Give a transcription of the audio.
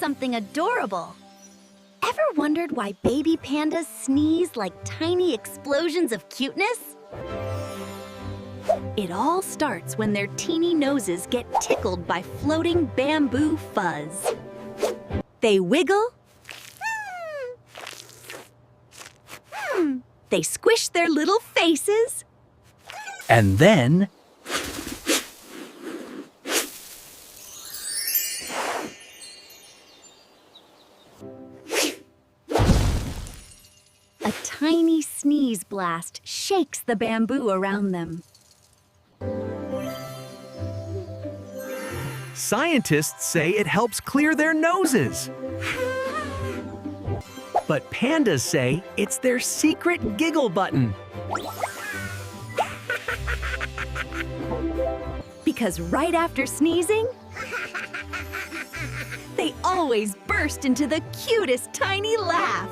something adorable. Ever wondered why baby pandas sneeze like tiny explosions of cuteness? It all starts when their teeny noses get tickled by floating bamboo fuzz. They wiggle. They squish their little faces. And then a tiny sneeze blast shakes the bamboo around them. scientists say it helps clear their noses. But pandas say it's their secret giggle button. Because right after sneezing, they always burst into the cutest tiny laugh.